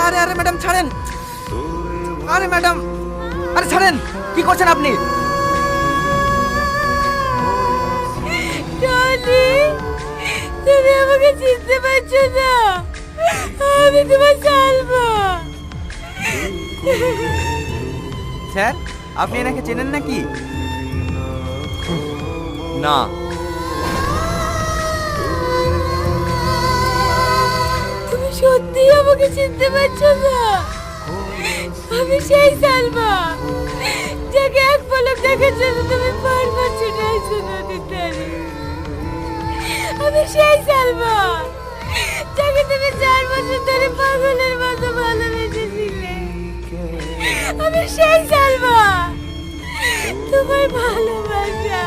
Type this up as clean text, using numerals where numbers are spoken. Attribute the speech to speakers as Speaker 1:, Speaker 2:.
Speaker 1: আরে আরে ম্যাডাম ছাড়েন, আরে ম্যাডাম, আরে ছাড়েন, কি করছেন আপনি?
Speaker 2: টনি, তুমি আমাকে চিনতে পারছো না? আমি তোমার সালমা।
Speaker 1: স্যার, আপনি এনাকে চেনেন নাকি? না।
Speaker 2: তুমি সত্যি আমাকে চিনতে পারছো না? আমি সেই সালমা যাকে এক পলক দেখার জন্য তুমি বারবার ছুটে আসছো নদীর ধারে। আমি সেই সালমা যাকে তুমি 4 বছর ধরে পাগলের মতো ভালোবেসেছিলে। আমি সেই সালমা, তোমার ভালোবাসা